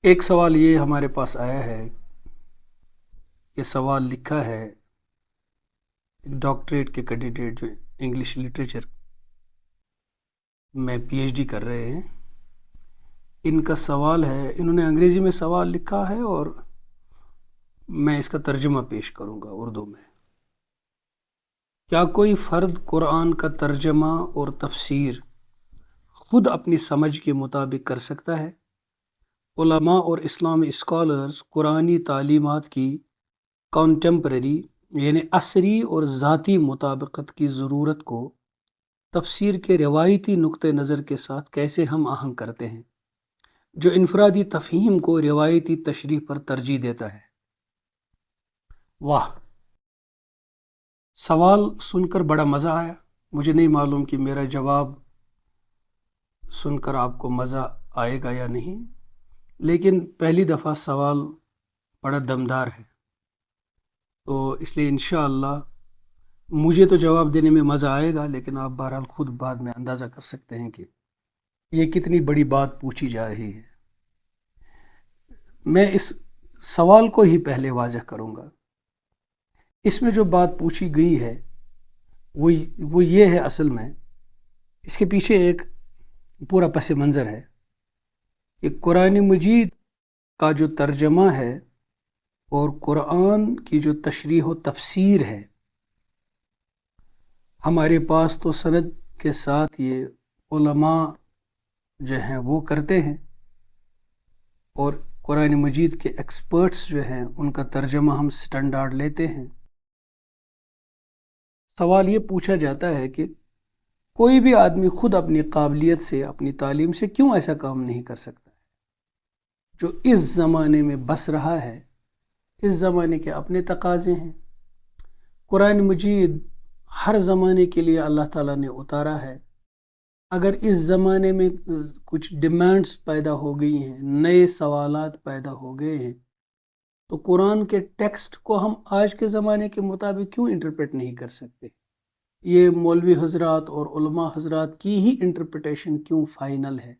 ایک سوال یہ ہمارے پاس آیا ہے، یہ سوال لکھا ہے ایک ڈاکٹریٹ کے کینڈیڈیٹ جو انگلش لٹریچر میں پی ایچ ڈی کر رہے ہیں۔ ان کا سوال ہے، انہوں نے انگریزی میں سوال لکھا ہے اور میں اس کا ترجمہ پیش کروں گا اردو میں۔ کیا کوئی فرد قرآن کا ترجمہ اور تفسیر خود اپنی سمجھ کے مطابق کر سکتا ہے؟ علماء اور اسلامی اسکالرز قرآنی تعلیمات کی کانٹمپریری یعنی عصری اور ذاتی مطابقت کی ضرورت کو تفسیر کے روایتی نقطہ نظر کے ساتھ کیسے ہم آہنگ کرتے ہیں، جو انفرادی تفہیم کو روایتی تشریح پر ترجیح دیتا ہے؟ واہ، سوال سن کر بڑا مزہ آیا۔ مجھے نہیں معلوم کہ میرا جواب سن کر آپ کو مزہ آئے گا یا نہیں، لیکن پہلی دفعہ سوال بڑا دمدار ہے، تو اس لیے انشاءاللہ مجھے تو جواب دینے میں مزہ آئے گا، لیکن آپ بہرحال خود بعد میں اندازہ کر سکتے ہیں کہ یہ کتنی بڑی بات پوچھی جا رہی ہے۔ میں اس سوال کو ہی پہلے واضح کروں گا۔ اس میں جو بات پوچھی گئی ہے وہ یہ ہے، اصل میں اس کے پیچھے ایک پورا پس منظر ہے کہ قرآن مجید کا جو ترجمہ ہے اور قرآن کی جو تشریح و تفسیر ہے، ہمارے پاس تو سند کے ساتھ یہ علماء جو ہیں وہ کرتے ہیں، اور قرآن مجید کے ایکسپرٹس جو ہیں ان کا ترجمہ ہم سٹینڈرڈ لیتے ہیں۔ سوال یہ پوچھا جاتا ہے کہ کوئی بھی آدمی خود اپنی قابلیت سے، اپنی تعلیم سے کیوں ایسا کام نہیں کر سکتا ہے؟ جو اس زمانے میں بس رہا ہے، اس زمانے کے اپنے تقاضے ہیں۔ قرآن مجید ہر زمانے کے لیے اللہ تعالیٰ نے اتارا ہے۔ اگر اس زمانے میں کچھ ڈیمانڈز پیدا ہو گئی ہیں، نئے سوالات پیدا ہو گئے ہیں، تو قرآن کے ٹیکسٹ کو ہم آج کے زمانے کے مطابق کیوں انٹرپریٹ نہیں کر سکتے؟ یہ مولوی حضرات اور علماء حضرات کی ہی انٹرپریٹیشن کیوں فائنل ہے؟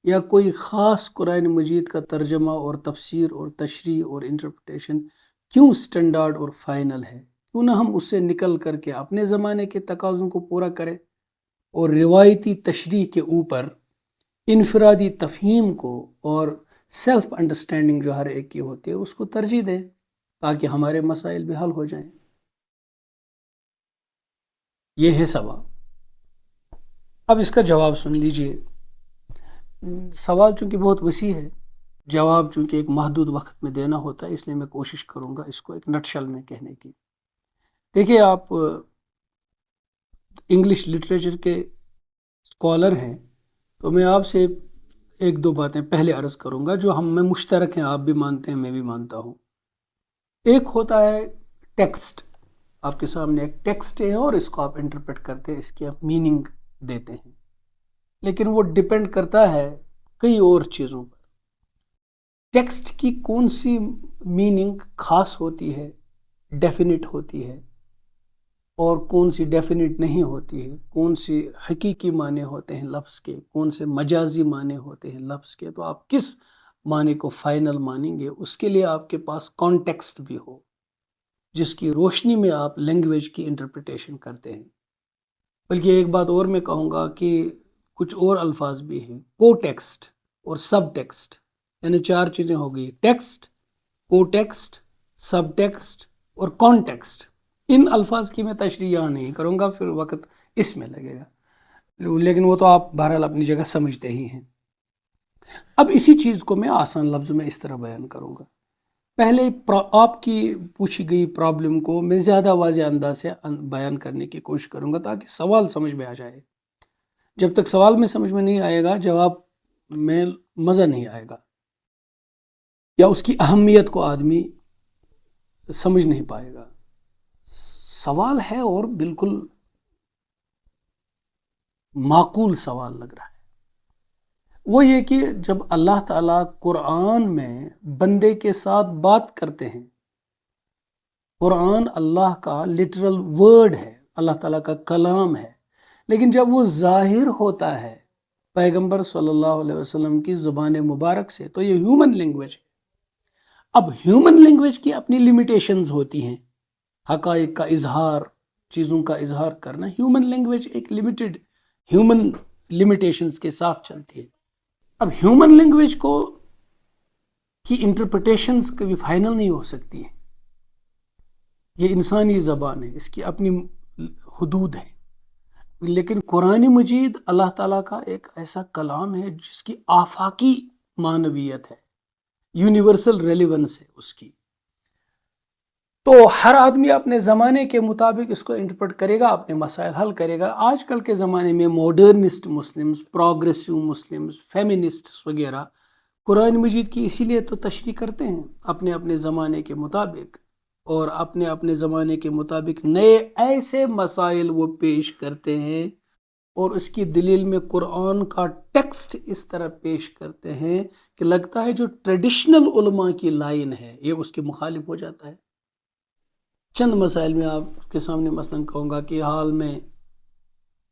یا کوئی خاص قرآن مجید کا ترجمہ اور تفسیر اور تشریح اور انٹرپریٹیشن کیوں سٹینڈرڈ اور فائنل ہے؟ کیوں نہ ہم اس سے نکل کر کے اپنے زمانے کے تقاضوں کو پورا کریں اور روایتی تشریح کے اوپر انفرادی تفہیم کو اور سیلف انڈرسٹینڈنگ جو ہر ایک کی ہوتی ہے اس کو ترجیح دیں، تاکہ ہمارے مسائل بھی حل ہو جائیں۔ یہ ہے سوال۔ اب اس کا جواب سن لیجئے۔ سوال چونکہ بہت وسیع ہے، جواب چونکہ ایک محدود وقت میں دینا ہوتا ہے، اس لیے میں کوشش کروں گا اس کو ایک نٹ شل میں کہنے کی۔ دیکھیے، آپ انگلش لٹریچر کے اسکالر ہیں، تو میں آپ سے ایک دو باتیں پہلے عرض کروں گا جو ہم میں مشترک ہیں، آپ بھی مانتے ہیں، میں بھی مانتا ہوں۔ ایک ہوتا ہے ٹیکسٹ، آپ کے سامنے ایک ٹیکسٹ ہے اور اس کو آپ انٹرپریٹ کرتے ہیں، اس کی آپ میننگ دیتے ہیں، لیکن وہ ڈیپینڈ کرتا ہے کئی اور چیزوں پر۔ ٹیکسٹ کی کون سی میننگ خاص ہوتی ہے، ڈیفینٹ ہوتی ہے، اور کون سی ڈیفینٹ نہیں ہوتی ہے، کون سی حقیقی معنی ہوتے ہیں لفظ کے، کون سے مجازی معنی ہوتے ہیں لفظ کے، تو آپ کس معنی کو فائنل مانیں گے، اس کے لیے آپ کے پاس کانٹیکسٹ بھی ہو، جس کی روشنی میں آپ لینگویج کی انٹرپریٹیشن کرتے ہیں۔ بلکہ ایک بات اور میں کہوں گا کہ کچھ اور الفاظ بھی ہیں، کو ٹیکسٹ اور سب ٹیکسٹ، یعنی چار چیزیں ہو گئی: ٹیکسٹ، کو ٹیکسٹ، سب ٹیکسٹ اور کانٹیکسٹ۔ ان الفاظ کی میں تشریح یہاں نہیں کروں گا، پھر وقت اس میں لگے گا، لیکن وہ تو آپ بہرحال اپنی جگہ سمجھتے ہی ہیں۔ اب اسی چیز کو میں آسان لفظوں میں اس طرح بیان کروں گا۔ پہلے آپ کی پوچھی گئی پرابلم کو میں زیادہ واضح انداز سے بیان کرنے کی کوشش کروں گا تاکہ سوال سمجھ میں آ جائے۔ جب تک سوال میں سمجھ میں نہیں آئے گا، جواب میں مزہ نہیں آئے گا، یا اس کی اہمیت کو آدمی سمجھ نہیں پائے گا۔ سوال ہے اور بالکل معقول سوال لگ رہا ہے، وہ یہ کہ جب اللہ تعالیٰ قرآن میں بندے کے ساتھ بات کرتے ہیں، قرآن اللہ کا لٹرل ورڈ ہے، اللہ تعالیٰ کا کلام ہے، لیکن جب وہ ظاہر ہوتا ہے پیغمبر صلی اللہ علیہ وسلم کی زبان مبارک سے، تو یہ ہیومن لینگویج ہے۔ اب ہیومن لینگویج کی اپنی لمیٹیشنز ہوتی ہیں، حقائق کا اظہار، چیزوں کا اظہار کرنا، ہیومن لینگویج ایک لمیٹڈ ہیومن لمیٹیشنز کے ساتھ چلتی ہے۔ اب ہیومن لینگویج کو کی انٹرپریٹیشنز کبھی فائنل نہیں ہو سکتی ہیں، یہ انسانی زبان ہے، اس کی اپنی حدود ہیں، لیکن قرآن مجید اللہ تعالیٰ کا ایک ایسا کلام ہے جس کی آفاقی معنویت ہے، یونیورسل ریلیونس ہے اس کی، تو ہر آدمی اپنے زمانے کے مطابق اس کو انٹرپریٹ کرے گا، اپنے مسائل حل کرے گا۔ آج کل کے زمانے میں modernist Muslims, progressive Muslims, feminists وغیرہ قرآن مجید کی اسی لیے تو تشریح کرتے ہیں اپنے اپنے زمانے کے مطابق، اور اپنے اپنے زمانے کے مطابق نئے ایسے مسائل وہ پیش کرتے ہیں، اور اس کی دلیل میں قرآن کا ٹیکسٹ اس طرح پیش کرتے ہیں کہ لگتا ہے جو ٹریڈیشنل علماء کی لائن ہے یہ اس کے مخالف ہو جاتا ہے۔ چند مسائل میں آپ کے سامنے مثلاً کہوں گا کہ حال میں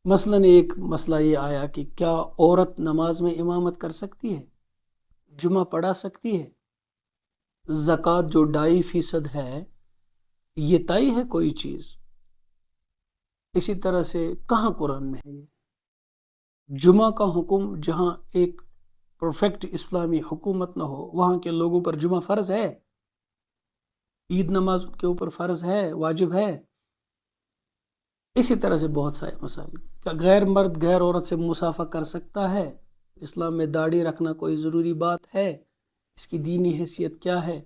مثلاً ایک مسئلہ یہ آیا کہ کیا عورت نماز میں امامت کر سکتی ہے، جمعہ پڑھا سکتی ہے؟ زکوٰۃ جو 2.5% ہے، یہ طے ہے کوئی چیز؟ اسی طرح سے کہاں قرآن میں ہے یہ جمعہ کا حکم؟ جہاں ایک پرفیکٹ اسلامی حکومت نہ ہو وہاں کے لوگوں پر جمعہ فرض ہے، عید نماز کے اوپر فرض ہے، واجب ہے۔ اسی طرح سے بہت سارے مسائل، کیا غیر مرد غیر عورت سے مصافحہ کر سکتا ہے؟ اسلام میں داڑھی رکھنا کوئی ضروری بات ہے؟ اس کی دینی حیثیت کیا ہے؟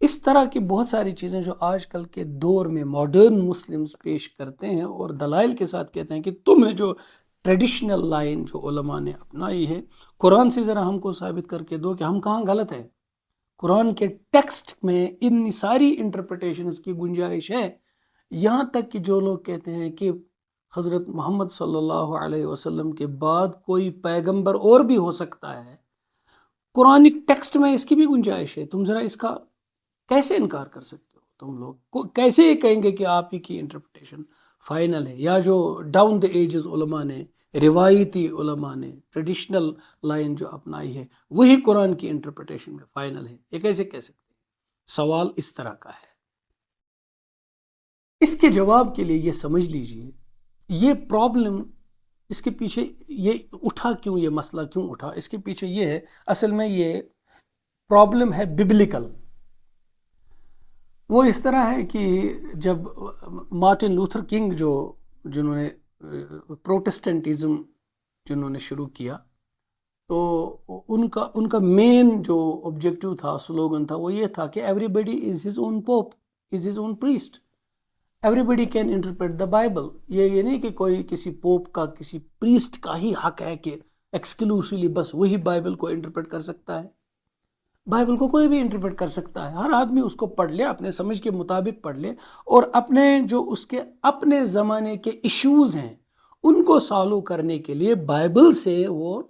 اس طرح کی بہت ساری چیزیں جو آج کل کے دور میں ماڈرن مسلمز پیش کرتے ہیں اور دلائل کے ساتھ کہتے ہیں کہ تم نے جو ٹریڈیشنل لائن جو علماء نے اپنائی ہے، قرآن سے ذرا ہم کو ثابت کر کے دو کہ ہم کہاں غلط ہیں۔ قرآن کے ٹیکسٹ میں ان ساری انٹرپریٹیشنز کی گنجائش ہے، یہاں تک کہ جو لوگ کہتے ہیں کہ حضرت محمد صلی اللہ علیہ وسلم کے بعد کوئی پیغمبر اور بھی ہو سکتا ہے، قرآنک ٹیکسٹ میں اس کی بھی گنجائش ہے۔ تم ذرا اس کا کیسے انکار کر سکتے ہو؟ تم لوگ کیسے یہ کہیں گے کہ آپ ہی کی انٹرپریٹیشن فائنل ہے، یا جو ڈاؤن دا ایجز علماء نے، روایتی علماء نے ٹریڈیشنل لائن جو اپنائی ہے وہی قرآن کی انٹرپریٹیشن میں فائنل ہے؟ یہ کیسے کہہ سکتے ہیں؟ سوال اس طرح کا ہے۔ اس کے جواب کے لیے یہ سمجھ لیجئے، یہ پرابلم، اس کے پیچھے یہ اٹھا کیوں، یہ مسئلہ کیوں اٹھا، اس کے پیچھے یہ ہے، اصل میں یہ پرابلم ہے ببلیکل۔ وہ اس طرح ہے کہ جب مارٹن لوتھر کنگ جنہوں نے پروٹسٹنٹزم جنہوں نے شروع کیا، تو ان کا مین جو آبجیکٹو تھا، سلوگن تھا، وہ یہ تھا کہ everybody is his own pope, is his own priest, everybody can interpret the Bible. یہ نہیں کہ کوئی کسی پوپ کا، کسی پریسٹ کا ہی حق ہے کہ ایکسکلوسیولی بس وہی بائبل کو انٹرپریٹ کر سکتا ہے۔ بائبل کو کوئی بھی انٹرپریٹ کر سکتا ہے، ہر آدمی اس کو پڑھ لے، اپنے سمجھ کے مطابق پڑھ لے، اور اپنے جو اس کے اپنے زمانے کے ایشوز ہیں ان کو سالو کرنے کے لیے بائبل سے وہ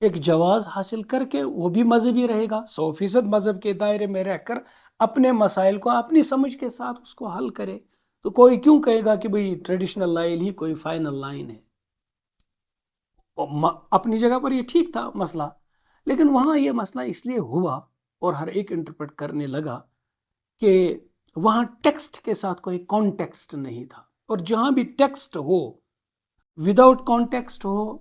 ایک جواز حاصل کر کے وہ بھی مذہبی رہے گا، 100% مذہب کے دائرے میں رہ کر اپنے مسائل کو اپنی سمجھ کے ساتھ اس کو حل کرے۔ تو کوئی کیوں کہے گا کہ بھئی ٹریڈیشنل لائن ہی کوئی فائنل لائن ہے؟ اپنی جگہ پر یہ ٹھیک تھا مسئلہ، لیکن وہاں یہ مسئلہ اس لیے ہوا اور ہر ایک انٹرپریٹ کرنے لگا کہ وہاں ٹیکسٹ کے ساتھ کوئی کانٹیکسٹ نہیں تھا، اور جہاں بھی ٹیکسٹ ہو، وداؤٹ کانٹیکسٹ ہو،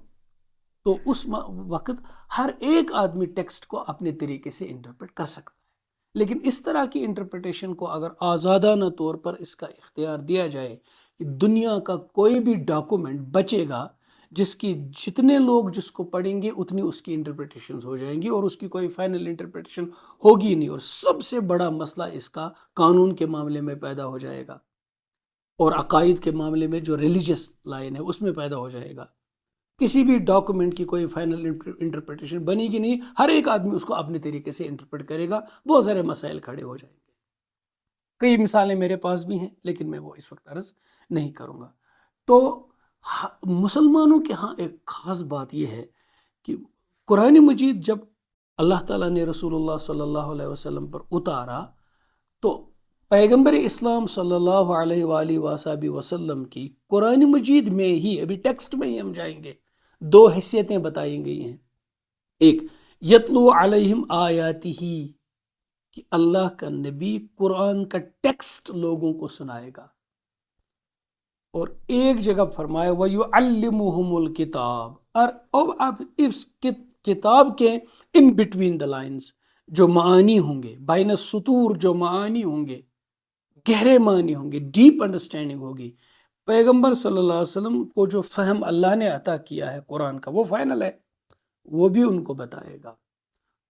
تو اس وقت ہر ایک آدمی ٹیکسٹ کو اپنے طریقے سے انٹرپریٹ کر سکتا ہے۔ لیکن اس طرح کی انٹرپریٹیشن کو اگر آزادانہ طور پر اس کا اختیار دیا جائے کہ دنیا کا کوئی بھی ڈاکومنٹ بچے گا جس کی جتنے لوگ جس کو پڑھیں گے اتنی اس کی انٹرپریٹیشنز ہو جائیں گی، اور اس کی کوئی فائنل انٹرپریٹیشن ہوگی نہیں، اور سب سے بڑا مسئلہ اس کا قانون کے معاملے میں پیدا ہو جائے گا، اور عقائد کے معاملے میں جو ریلیجس لائن ہے اس میں پیدا ہو جائے گا۔ کسی بھی ڈاکومنٹ کی کوئی فائنل انٹرپریٹیشن بنے گی نہیں، ہر ایک آدمی اس کو اپنے طریقے سے انٹرپریٹ کرے گا، بہت سارے مسائل کھڑے ہو جائیں گے۔ کئی مثالیں میرے پاس بھی ہیں لیکن میں وہ اس وقت عرض نہیں کروں گا۔ تو مسلمانوں کے ہاں ایک خاص بات یہ ہے کہ قرآن مجید جب اللہ تعالیٰ نے رسول اللہ صلی اللہ علیہ وسلم پر اتارا تو پیغمبر اسلام صلی اللہ علیہ وآلہ وسلم کی قرآن مجید میں ہی، ابھی ٹیکسٹ میں ہی ہم جائیں گے، دو حیثیتیں بتائی گئی ہیں. ایک یتلو علیہم آیاتہ، کہ اللہ کا نبی قرآن کا ٹیکسٹ لوگوں کو سنائے گا. اور ایک جگہ فرمایا وَيُعَلِّمُهُمُ الْكِتَابَ، اور اب آپ اس کتاب کے ان بٹوین دا لائنز جو معانی ہوں گے، بین السطور جو معانی ہوں گے، گہرے معنی ہوں گے، ڈیپ انڈرسٹینڈنگ ہوگی. پیغمبر صلی اللہ علیہ وسلم کو جو فہم اللہ نے عطا کیا ہے قرآن کا وہ فائنل ہے، وہ بھی ان کو بتائے گا.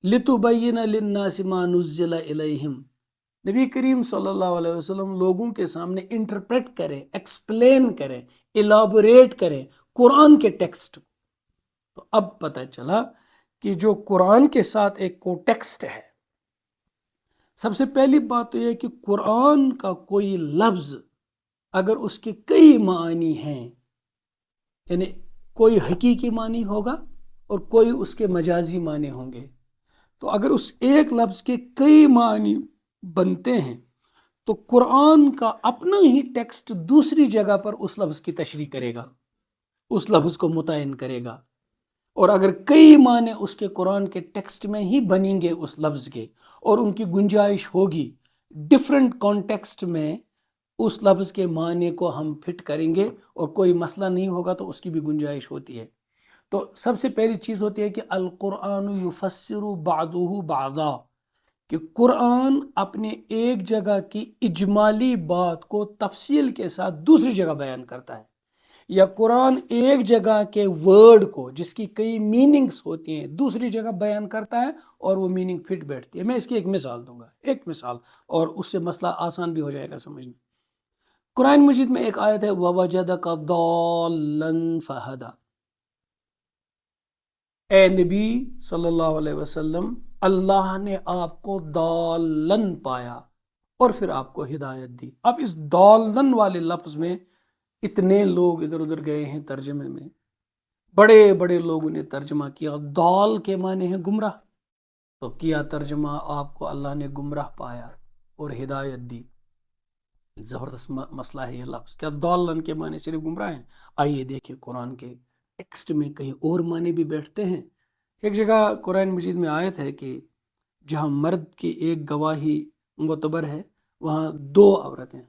لِتُبَيِّنَ لِلنَّاسِ مَا نُزِّلَ إِلَيْهِمْ، نبی کریم صلی اللہ علیہ وسلم لوگوں کے سامنے انٹرپریٹ کریں، ایکسپلین کریں، ایلابوریٹ کریں قرآن کے ٹیکسٹ. تو اب پتہ چلا کہ جو قرآن کے ساتھ ایک کو ٹیکسٹ ہے. سب سے پہلی بات تو یہ کہ قرآن کا کوئی لفظ اگر اس کے کئی معنی ہیں، یعنی کوئی حقیقی معنی ہوگا اور کوئی اس کے مجازی معنی ہوں گے، تو اگر اس ایک لفظ کے کئی معنی بنتے ہیں تو قرآن کا اپنا ہی ٹیکسٹ دوسری جگہ پر اس لفظ کی تشریح کرے گا، اس لفظ کو متعین کرے گا. اور اگر کئی معنی اس کے قرآن کے ٹیکسٹ میں ہی بنیں گے اس لفظ کے، اور ان کی گنجائش ہوگی ڈفرینٹ کانٹیکسٹ میں، اس لفظ کے معنی کو ہم فٹ کریں گے اور کوئی مسئلہ نہیں ہوگا تو اس کی بھی گنجائش ہوتی ہے. تو سب سے پہلی چیز ہوتی ہے کہ القرآن یفسر بعضہ بعضا، کہ قرآن اپنے ایک جگہ کی اجمالی بات کو تفصیل کے ساتھ دوسری جگہ بیان کرتا ہے، یا قرآن ایک جگہ کے ورڈ کو جس کی کئی میننگز ہوتی ہیں دوسری جگہ بیان کرتا ہے اور وہ میننگ فٹ بیٹھتی ہے. میں اس کی ایک مثال دوں گا، ایک مثال، اور اس سے مسئلہ آسان بھی ہو جائے گا سمجھنا. قرآن مجید میں ایک آیت ہے وَوَجَدَكَ ضَالًّا فَهَدَى، اے نبی صلی اللہ علیہ وسلم، اللہ نے آپ کو ضالًا پایا اور پھر آپ کو ہدایت دی. اب اس ضالًا والے لفظ میں اتنے لوگ ادھر ادھر گئے ہیں ترجمے میں، بڑے بڑے لوگوں نے ترجمہ کیا. ضال کے معنی ہیں گمراہ، تو کیا ترجمہ آپ کو اللہ نے گمراہ پایا اور ہدایت دی. زبردست مسئلہ ہے یہ لفظ، کیا ضالن کے معنی صرف گمراہ ہیں؟ آئیے دیکھیں قرآن کے ٹیکسٹ میں کہیں اور معنی بھی بیٹھتے ہیں. ایک جگہ قرآن مجید میں آیت ہے کہ جہاں مرد کی ایک گواہی معتبر ہے وہاں دو عورتیں،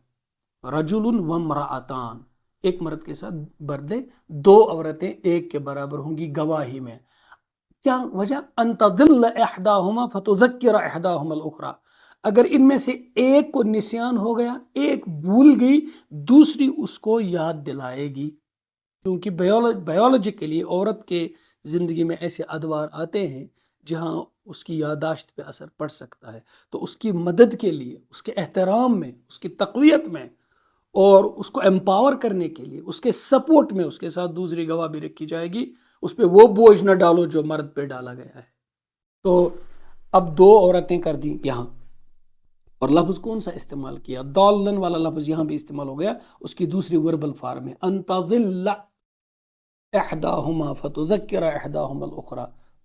رجل و امرأتان، ایک مرد کے ساتھ بدلے دو عورتیں ایک کے برابر ہوں گی گواہی میں. کیا وجہ؟ ان تضل احداہما فتذکر احداہما الاخری، اگر ان میں سے ایک کو نسیان ہو گیا، ایک بھول گئی، دوسری اس کو یاد دلائے گی. کیونکہ بیولوجیکلی عورت کے زندگی میں ایسے ادوار آتے ہیں جہاں اس کی یادداشت پہ اثر پڑ سکتا ہے، تو اس کی مدد کے لیے، اس کے احترام میں، اس کی تقویت میں اور اس کو امپاور کرنے کے لیے اس کے سپورٹ میں اس کے ساتھ دوسری گواہ بھی رکھی جائے گی. اس پہ وہ بوجھ نہ ڈالو جو مرد پہ ڈالا گیا ہے. تو اب دو عورتیں کر دی یہاں، اور لفظ کون سا استعمال کیا؟ ضالن والا لفظ یہاں بھی استعمال ہو گیا. اس کی دوسری وربل فارم ہے ان تضل احداہما فتذکر احداہما الاخری.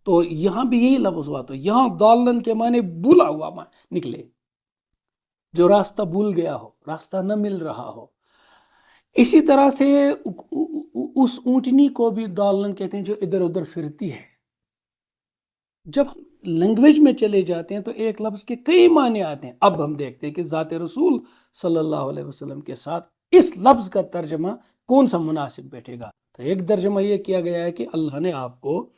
تو یہاں بھی یہی لفظ ہوا، تو یہاں ضالن کے معنی بھولا ہوا نکلے، جو راستہ بھول گیا ہو، راستہ نہ مل رہا ہو. اسی طرح سے اس اونٹنی کو بھی ضالن کہتے ہیں جو ادھر ادھر پھرتی ہے. جب ہم لینگویج میں چلے جاتے ہیں تو ایک لفظ کے کئی معنی آتے ہیں. اب ہم دیکھتے ہیں کہ ذات رسول صلی اللہ علیہ وسلم کے ساتھ اس لفظ کا ترجمہ کون سا مناسب بیٹھے گا. تو ایک ترجمہ یہ کیا گیا ہے کہ اللہ نے آپ کو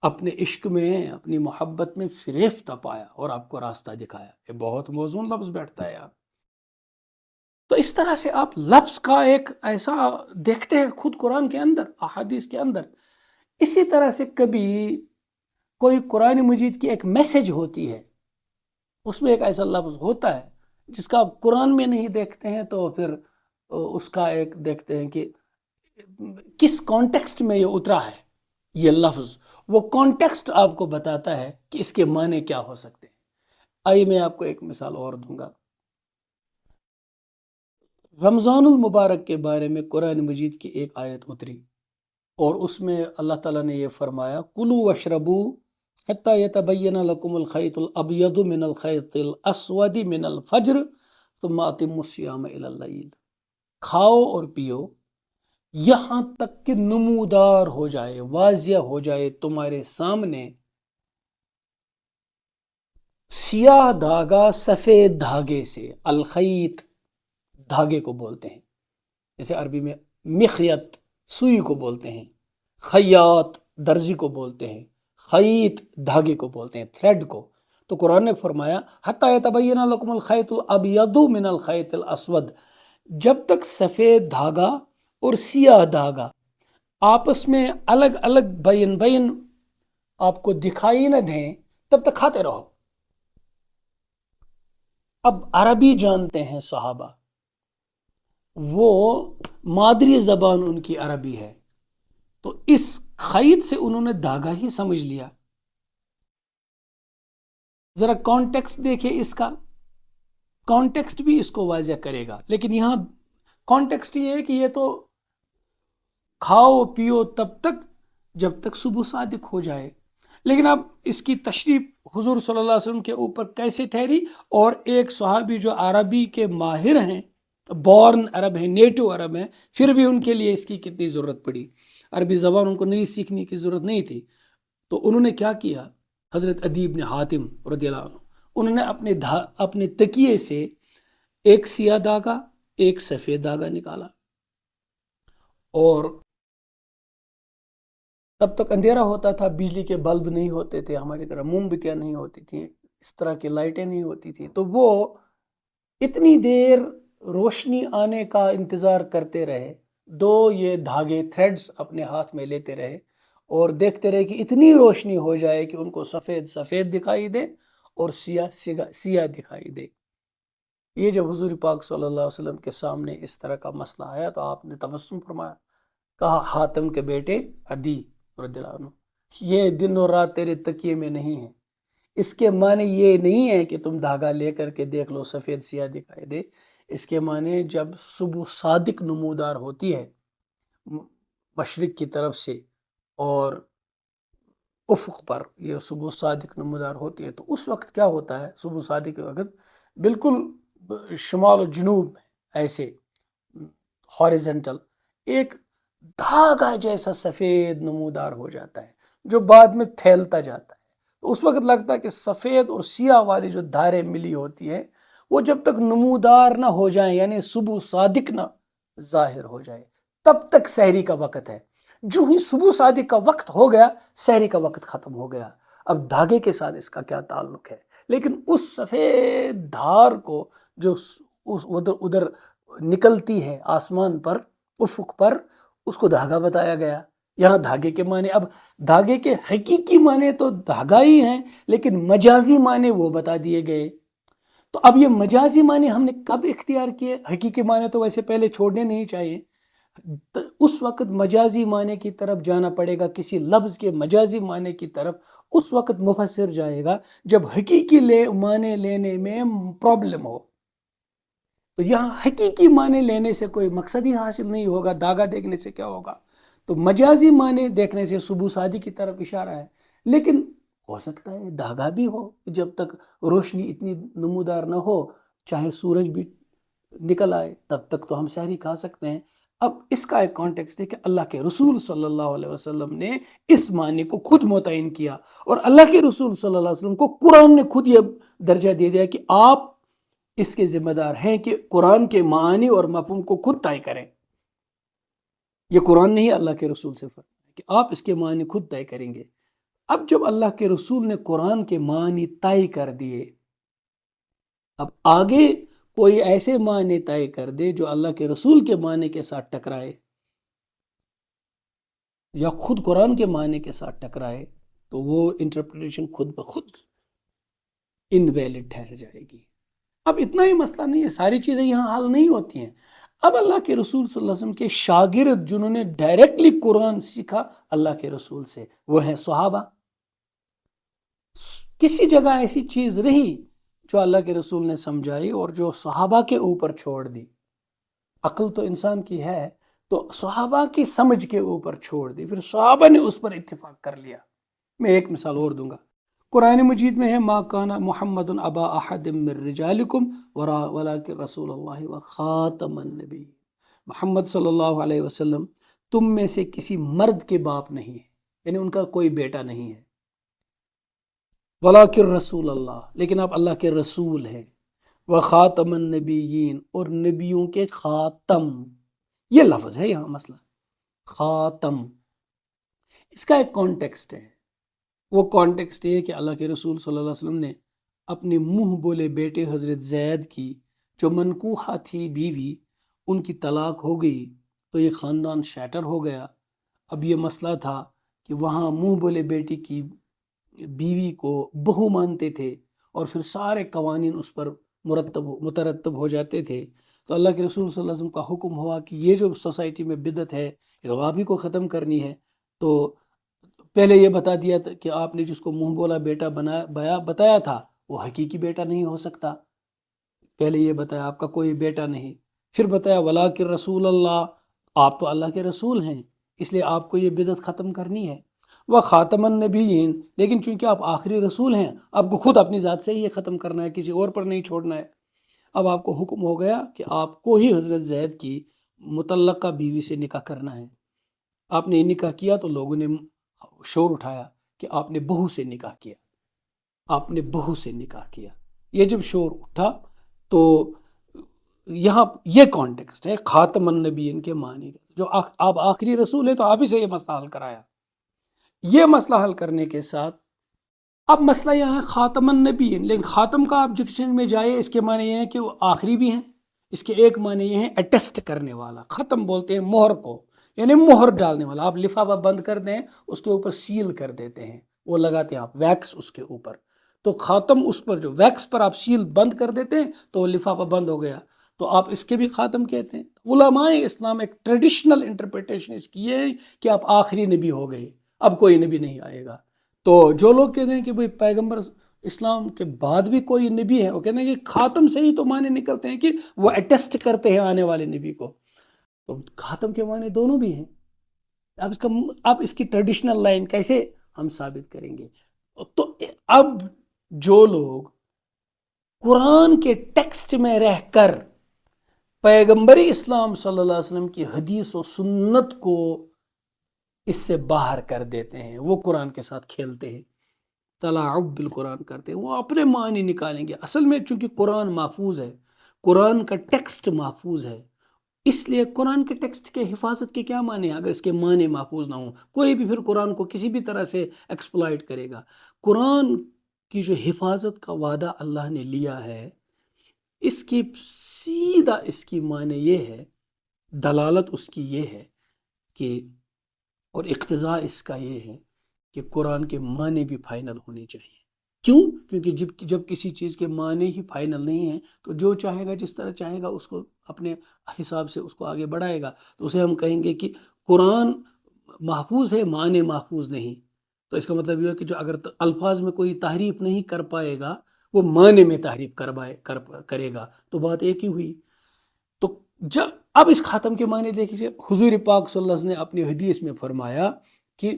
اپنے عشق میں، اپنی محبت میں فریفتہ پایا اور آپ کو راستہ دکھایا. یہ بہت موزون لفظ بیٹھتا ہے یار. تو اس طرح سے آپ لفظ کا ایک ایسا دیکھتے ہیں خود قرآن کے اندر، احادیث کے اندر. اسی طرح سے کبھی کوئی قرآن مجید کی ایک میسج ہوتی ہے، اس میں ایک ایسا لفظ ہوتا ہے جس کا آپ قرآن میں نہیں دیکھتے ہیں، تو پھر اس کا ایک دیکھتے ہیں کہ کس کانٹیکسٹ میں یہ اترا ہے یہ لفظ. وہ کانٹیکسٹ آپ کو بتاتا ہے کہ اس کے معنی کیا ہو سکتے ہیں. آئیے میں آپ کو ایک مثال اور دوں گا. رمضان المبارک کے بارے میں قرآن مجید کی ایک آیت اتری اور اس میں اللہ تعالیٰ نے یہ فرمایا کلوا واشربوا حتی یتبین لکم الخیط الابیض من الخیط الاسود من الفجر ثم اتموا الصیام الی اللیل. کھاؤ اور پیو یہاں تک کہ نمودار ہو جائے، واضح ہو جائے تمہارے سامنے سیاہ دھاگا سفید دھاگے سے، الخیط دھاگے کو بولتے ہیں، جیسے عربی میں مخیط سوئی کو بولتے ہیں، خیاط درزی کو بولتے ہیں، خیط دھاگے کو بولتے ہیں، تھریڈ کو۔ تو قرآن نے فرمایا حتی یتبین لکم الخیط الابیض من الخیط الاسود، جب تک سفید دھاگا اور سیاہ دھاگا آپس میں الگ الگ بین بین آپ کو دکھائی نہ دیں تب تک کھاتے رہو۔ اب عربی جانتے ہیں صحابہ، وہ مادری زبان ان کی عربی ہے، تو اس خیط سے انہوں نے دھاگا ہی سمجھ لیا۔ ذرا کانٹیکسٹ دیکھیں، اس کا کانٹیکسٹ بھی اس کو واضح کرے گا، لیکن یہاں کانٹیکسٹ یہ ہے کہ یہ تو کھاؤ پیو تب تک جب تک صبح صادق ہو جائے، لیکن اب اس کی تشریح حضور صلی اللہ علیہ وسلم کے اوپر کیسے ٹھہری، اور ایک صحابی جو عربی کے ماہر ہیں، بورن عرب ہیں، نیٹو عرب ہیں، پھر بھی ان کے لیے اس کی کتنی ضرورت پڑی، عربی زبان ان کو نہیں سیکھنے کی ضرورت نہیں تھی، تو انہوں نے کیا کیا، حضرت عدی بن حاتم رضی اللہ عنہ، انہوں نے اپنے تکیے سے ایک سیاہ دھاگا ایک سفید دھاگا نکالا، اور تب تک اندھیرا ہوتا تھا، بجلی کے بلب نہیں ہوتے تھے، ہماری طرح موم بتیاں نہیں ہوتی تھیں، اس طرح کی لائٹیں نہیں ہوتی تھیں، تو وہ اتنی دیر روشنی آنے کا انتظار کرتے رہے، یہ دھاگے تھریڈز اپنے ہاتھ میں لیتے رہے اور دیکھتے رہے کہ اتنی روشنی ہو جائے کہ ان کو سفید سفید دکھائی دے اور سیاہ سیاہ دکھائی دے۔ یہ جب حضور پاک صلی اللہ علیہ وسلم کے سامنے اس طرح کا مسئلہ آیا تو آپ نے تبسم فرمایا، کہا حاتم کے بیٹے عدی رضی اللہ عنہ، یہ دن اور رات تیرے تکیے میں نہیں ہے، اس کے معنی یہ نہیں ہے کہ تم دھاگا لے کر کے دیکھ لو سفید سیاہ دکھائی دے، اس کے معنی جب صبح صادق نمودار ہوتی ہے مشرق کی طرف سے اور افق پر یہ صبح صادق نمودار ہوتی ہے، تو اس وقت کیا ہوتا ہے، صبح صادق کے وقت بالکل شمال و جنوب میں ایسے ہاریزنٹل ایک دھاگا جیسا سفید نمودار ہو جاتا ہے جو بعد میں پھیلتا جاتا ہے، تو اس وقت لگتا ہے کہ سفید اور سیاہ والی جو دھاریں ملی ہوتی ہیں وہ جب تک نمودار نہ ہو جائیں، یعنی صبح صادق نہ ظاہر ہو جائے، تب تک سحری کا وقت ہے۔ جو ہی صبح صادق کا وقت ہو گیا سحری کا وقت ختم ہو گیا۔ اب دھاگے کے ساتھ اس کا کیا تعلق ہے، لیکن اس سفید دھار کو جو ادھر نکلتی ہے آسمان پر افق پر، اس کو دھاگا بتایا گیا۔ یہاں دھاگے کے معنی، اب دھاگے کے حقیقی معنی تو دھاگا ہی ہیں، لیکن مجازی معنی وہ بتا دیے گئے۔ تو اب یہ مجازی معنی ہم نے کب اختیار کیے، حقیقی معنی تو ویسے پہلے چھوڑنے نہیں چاہیے، اس وقت مجازی معنی کی طرف جانا پڑے گا، کسی لفظ کے مجازی معنی کی طرف اس وقت مفسر جائے گا جب حقیقی معنی لینے میں پرابلم ہو۔ تو یہاں حقیقی معنی لینے سے کوئی مقصد ہی حاصل نہیں ہوگا، دھاگا دیکھنے سے کیا ہوگا، تو مجازی معنی دیکھنے سے صبح صادق کی طرف اشارہ ہے، لیکن ہو سکتا ہے دھاگا بھی ہو، جب تک روشنی اتنی نمودار نہ ہو، چاہے سورج بھی نکل آئے تب تک تو ہم سحری کھا سکتے ہیں۔ اب اس کا ایک کانٹیکسٹ ہے کہ اللہ کے رسول صلی اللہ علیہ وسلم نے اس معنی کو خود متعین کیا، اور اللہ کے رسول صلی اللہ علیہ وسلم کو قرآن نے خود یہ درجہ دے دیا کہ آپ اس کے ذمہ دار ہیں کہ قرآن کے معنی اور مفہوم کو خود طے کریں۔ یہ قرآن نہیں، اللہ کے رسول سے فرمایا کہ آپ اس کے معنی خود طے کریں گے۔ اب جب اللہ کے رسول نے قرآن کے معنی طے کر دیے، اب آگے کوئی ایسے معنی طے کر دے جو اللہ کے رسول کے معنی کے ساتھ ٹکرائے یا خود قرآن کے معنی کے ساتھ ٹکرائے، تو وہ انٹرپریٹیشن خود بخود انویلڈ ٹھہر جائے گی۔ اب اتنا ہی مسئلہ نہیں ہے، ساری چیزیں یہاں حل نہیں ہوتی ہیں۔ اب اللہ کے رسول صلی اللہ علیہ وسلم کے شاگرد جنہوں نے ڈائریکٹلی قرآن سیکھا اللہ کے رسول سے، وہ ہیں صحابہ۔ کسی جگہ ایسی چیز رہی جو اللہ کے رسول نے سمجھائی اور جو صحابہ کے اوپر چھوڑ دی، عقل تو انسان کی ہے، تو صحابہ کی سمجھ کے اوپر چھوڑ دی، پھر صحابہ نے اس پر اتفاق کر لیا۔ میں ایک مثال اور دوں گا، قرآن مجید میں ہے ما کان محمد ابا احد من رجالکم ولکن رسول اللہ وخاتم النبی، محمد صلی اللہ علیہ وسلم تم میں سے کسی مرد کے باپ نہیں ہے، یعنی ان کا کوئی بیٹا نہیں ہے، ولاکن رسول اللہ، لیکن آپ اللہ کے رسول ہیں، وخاتم النبیین، اور نبیوں کے خاتم، یہ لفظ ہے یہاں مسئلہ، خاتم، اس کا ایک کانٹیکسٹ ہے، وہ کانٹیکسٹ یہ ہے کہ اللہ کے رسول صلی اللہ علیہ وسلم نے اپنے منہ بولے بیٹے حضرت زید کی جو منکوحہ تھی بیوی، ان کی طلاق ہو گئی تو یہ خاندان شیٹر ہو گیا۔ اب یہ مسئلہ تھا کہ وہاں منہ بولے بیٹی کی بیوی کو بہو مانتے تھے اور پھر سارے قوانین اس پر مترتب ہو جاتے تھے، تو اللہ کے رسول صلی اللہ علیہ وسلم کا حکم ہوا کہ یہ جو سوسائٹی میں بدعت ہے یہ آپ ہی کو ختم کرنی ہے۔ تو پہلے یہ بتا دیا تھا کہ آپ نے جس کو منہ بولا بیٹا بتایا تھا وہ حقیقی بیٹا نہیں ہو سکتا، پہلے یہ بتایا آپ کا کوئی بیٹا نہیں، پھر بتایا ولاکن رسول اللہ، آپ تو اللہ کے رسول ہیں اس لیے آپ کو یہ بدعت ختم کرنی ہے، وہ خاتم النبیین، لیکن چونکہ آپ آخری رسول ہیں آپ کو خود اپنی ذات سے ہی یہ ختم کرنا ہے، کسی اور پر نہیں چھوڑنا ہے۔ اب آپ کو حکم ہو گیا کہ آپ کو ہی حضرت زید کی متعلقہ بیوی سے نکاح کرنا ہے۔ آپ نے نکاح کیا تو لوگوں نے شور اٹھایا کہ آپ نے بہو سے نکاح کیا، آپ نے بہو سے نکاح کیا۔ یہ جب شور اٹھا تو یہاں یہ کانٹیکسٹ ہے خاتم النبیین کے معنی کا، جو آپ آخری رسول ہیں تو آپ ہی سے یہ مسئلہ حل کرایا۔ یہ مسئلہ حل کرنے کے ساتھ اب مسئلہ یہاں ہے خاتم النبیین، لیکن خاتم کا آپ ڈکشنری میں جائے اس کے معنی یہ ہے کہ وہ آخری بھی ہیں، اس کے ایک معنی یہ ہے اٹیسٹ کرنے والا، ختم بولتے ہیں مہر کو، یعنی مہر ڈالنے والا، آپ لفافہ بند کر دیں اس کے اوپر سیل کر دیتے ہیں، وہ لگاتے ہیں آپ ویکس اس کے اوپر، تو خاتم اس پر جو ویکس پر آپ سیل بند کر دیتے ہیں تو وہ لفافہ بند ہو گیا، تو آپ اس کے بھی خاتم کہتے ہیں۔ علماء اسلام ایک ٹریڈیشنل انٹرپریٹیشن اس کی یہ ہے کہ آپ آخری نبی ہو گئے، اب کوئی نبی نہیں آئے گا۔ تو جو لوگ کہتے ہیں کہ بھئی پیغمبر اسلام کے بعد بھی کوئی نبی ہے، وہ کہتے ہیں کہ خاتم سے ہی تو معنی نکلتے ہیں کہ وہ اٹیسٹ کرتے ہیں آنے والے نبی کو، تو خاتم کے معنی دونوں بھی ہیں۔ اب اس کی ٹریڈیشنل لائن کیسے ہم ثابت کریں گے؟ تو اب جو لوگ قرآن کے ٹیکسٹ میں رہ کر پیغمبر اسلام صلی اللہ علیہ وسلم کی حدیث و سنت کو اس سے باہر کر دیتے ہیں، وہ قرآن کے ساتھ کھیلتے ہیں، تلاعب بالقرآن کرتے ہیں، وہ اپنے معنی نکالیں گے۔ اصل میں چونکہ قرآن محفوظ ہے، قرآن کا ٹیکسٹ محفوظ ہے، اس لیے قرآن کے ٹیکسٹ کے حفاظت کے کیا معنی ہیں اگر اس کے معنی محفوظ نہ ہوں؟ کوئی بھی پھر قرآن کو کسی بھی طرح سے ایکسپلائٹ کرے گا۔ قرآن کی جو حفاظت کا وعدہ اللہ نے لیا ہے، اس کی سیدھا اس کی معنی یہ ہے، دلالت اس کی یہ ہے کہ اور اقتضاء اس کا یہ ہے کہ قرآن کے معنی بھی فائنل ہونے چاہیے۔ کیوں؟ کیونکہ جب کسی چیز کے معنی ہی فائنل نہیں ہیں تو جو چاہے گا جس طرح چاہے گا اس کو اپنے حساب سے اس کو آگے بڑھائے گا، تو اسے ہم کہیں گے کہ قرآن محفوظ ہے، معنی محفوظ نہیں، تو اس کا مطلب یہ ہے کہ جو اگر الفاظ میں کوئی تحریف نہیں کر پائے گا وہ معنی میں تحریف کرے گا، تو بات ایک ہی ہوئی۔ تو اب اس خاتم کے معنی دیکھیے، حضور پاک صلی اللہ علیہ وسلم نے اپنی حدیث میں فرمایا کہ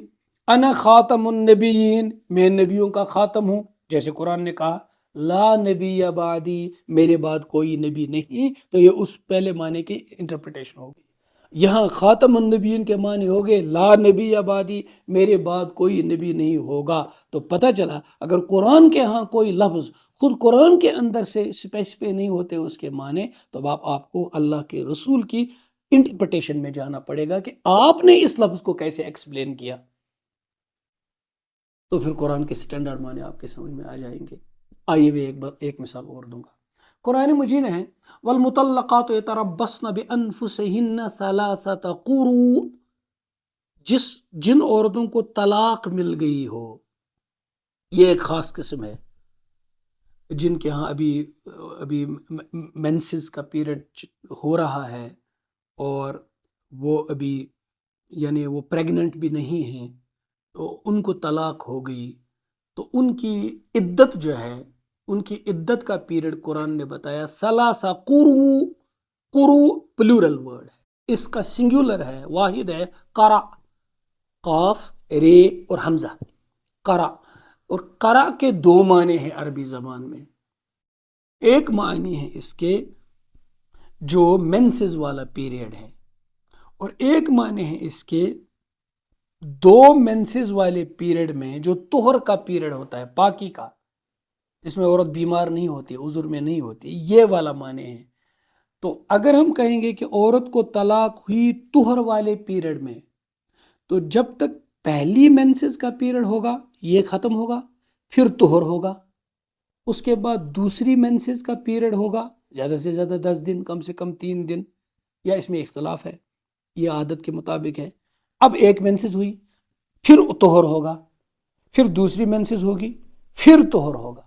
انا خاتم النبیین، میں نبیوں کا خاتم ہوں، جیسے قرآن نے کہا لا نبی بعدی، میرے بعد کوئی نبی نہیں، تو یہ اس پہلے معنی کی انٹرپریٹیشن ہوگی۔ یہاں خاتم النبیین کے معنی ہو گئے لا نبی بعدی، میرے بعد کوئی نبی نہیں ہوگا، تو پتہ چلا اگر قرآن کے ہاں کوئی لفظ خود قرآن کے اندر سے اسپیسیفائی نہیں ہوتے اس کے معنی، تو آپ کو اللہ کے رسول کی انٹرپریٹیشن میں جانا پڑے گا کہ آپ نے اس لفظ کو کیسے ایکسپلین کیا، تو پھر قرآن کے سٹینڈرڈ معنی آپ کے سمجھ میں آ جائیں گے۔ آئیے میں ایک مثال اور دوں گا، قرآن مجید ہے والمطلقات یتربصن بانفسہن ثلاثۃ قروء، جن عورتوں کو طلاق مل گئی ہو، یہ ایک خاص قسم ہے، جن کے ہاں ابھی مینسز کا پیریڈ ہو رہا ہے اور وہ ابھی یعنی وہ پریگننٹ بھی نہیں ہیں، تو ان کو طلاق ہو گئی، تو ان کی عدت جو ہے، ان کی عدت کا پیریڈ قرآن نے بتایا ثلاثہ قروء، قروء پلورل ورڈ ہے، اس کا سنگولر ہے، واحد ہے قرع، قاف رے اور حمزہ، قرع، اور قرع کے دو معنی ہیں عربی زبان میں۔ ایک معنی ہے اس کے جو مینسز والا پیریڈ ہے، اور ایک معنی ہے اس کے 2 مینسز والے پیریڈ میں جو طہر کا پیریڈ ہوتا ہے، پاکی کا، جس میں عورت بیمار نہیں ہوتی، عذر میں نہیں ہوتی، یہ والا معنی ہے۔ تو اگر ہم کہیں گے کہ عورت کو طلاق ہوئی طہر والے پیریڈ میں، تو جب تک پہلی مینسز کا پیریڈ ہوگا یہ ختم ہوگا، پھر طہر ہوگا، اس کے بعد دوسری مینسز کا پیریڈ ہوگا، زیادہ سے زیادہ 10 دن، کم سے کم 3 دن، یا اس میں اختلاف ہے، یہ عادت کے مطابق ہے۔ اب ایک مینسز ہوئی، پھر طہر ہوگا، پھر دوسری مینسز ہوگی، پھر طہر ہوگا،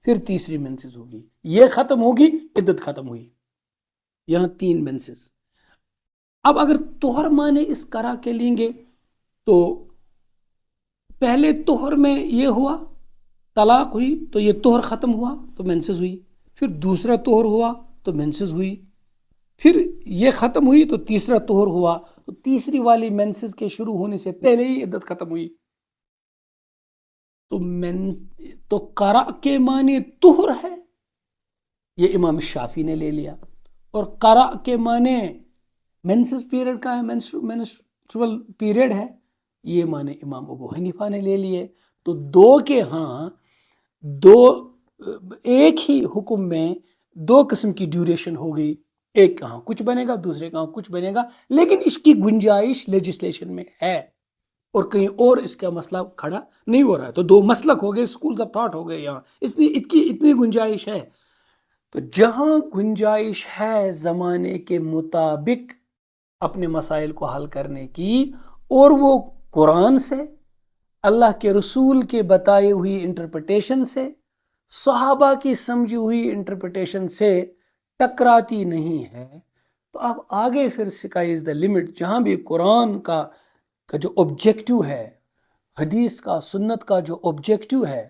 پھر تیسری مینسز ہوگی، یہ ختم ہوگی، عدت ختم ہوئی۔ یہاں 3 مینسز۔ اب اگر طہر معنی اس کرا کے لیں گے تو پہلے طہر میں یہ ہوا، طلاق ہوئی تو یہ طہر ختم ہوا تو مینسز ہوئی، پھر دوسرا طہر ہوا تو مینسز ہوئی، پھر یہ ختم ہوئی تو تیسرا طہر ہوا، تو تیسری والی مینسز کے شروع ہونے سے پہلے ہی عدت ختم ہوئی۔ تو قرأ کے معنی طہر ہے، یہ امام شافعی نے لے لیا، اور قرأ کے معنی مینسز پیریڈ کا ہے، مینسٹرول پیریڈ ہے، یہ معنی امام ابو حنیفہ نے لے لیے۔ تو دو کے ہاں ایک ہی حکم میں 2 قسم کی ڈیوریشن ہو گئی، ایک کہاں کچھ بنے گا، دوسرے کہاں کچھ بنے گا، لیکن اس کی گنجائش لیجسلیشن میں ہے، اور کہیں اور اس کا مسئلہ کھڑا نہیں ہو رہا ہے۔ تو 2 مسلک ہو گئے، اسکولز آف تھاٹ ہو گئے یہاں، اس لیے اتنی گنجائش ہے۔ تو جہاں گنجائش ہے زمانے کے مطابق اپنے مسائل کو حل کرنے کی، اور وہ قرآن سے، اللہ کے رسول کے بتائے ہوئی انٹرپریٹیشن سے، صحابہ کی سمجھی ہوئی انٹرپریٹیشن سے ٹکراتی نہیں ہے، تو آپ آگے پھر اسکائی از دا لمٹ، جہاں بھی قرآن کا جو آبجیکٹو ہے، حدیث کا، سنت کا جو آبجیکٹو ہے،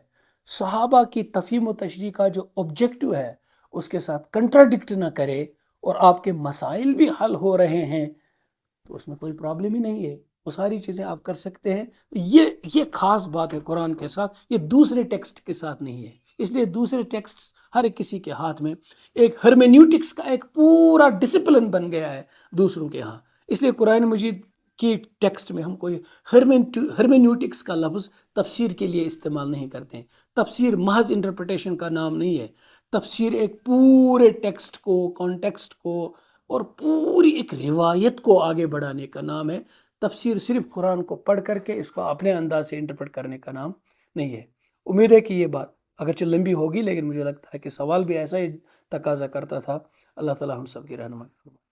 صحابہ کی تفہیم و تشریح کا جو آبجیکٹو ہے، اس کے ساتھ کنٹراڈکٹ نہ کرے، اور آپ کے مسائل بھی حل ہو رہے ہیں، تو اس میں کوئی پرابلم ہی نہیں ہے، وہ ساری چیزیں آپ کر سکتے ہیں۔ یہ خاص بات ہے قرآن کے ساتھ، یہ دوسرے ٹیکسٹ کے ساتھ نہیں ہے۔ اس لیے دوسرے ٹیکسٹ ہر ایک کسی کے ہاتھ میں ایک ہرمینیوٹکس کا ایک پورا ڈسپلن بن گیا ہے دوسروں کے ہاں، اس لیے قرآن مجید کی ٹیکسٹ میں ہم کوئی ہرمینیوٹکس کا لفظ تفسیر کے لیے استعمال نہیں کرتے ہیں۔ تفسیر محض انٹرپریٹیشن کا نام نہیں ہے، تفسیر ایک پورے ٹیکسٹ کو، کانٹیکسٹ کو، اور پوری ایک روایت کو آگے بڑھانے کا نام ہے۔ تفسیر صرف قرآن کو پڑھ کر کے اس کو اپنے انداز سے انٹرپریٹ کرنے کا نام نہیں ہے۔ امید ہے کہ یہ بات اگرچہ لمبی ہوگی، لیکن مجھے لگتا ہے کہ سوال بھی ایسا ہی تقاضا کرتا تھا۔ اللہ تعالی ہم سب کی رہنمائی فرمائے۔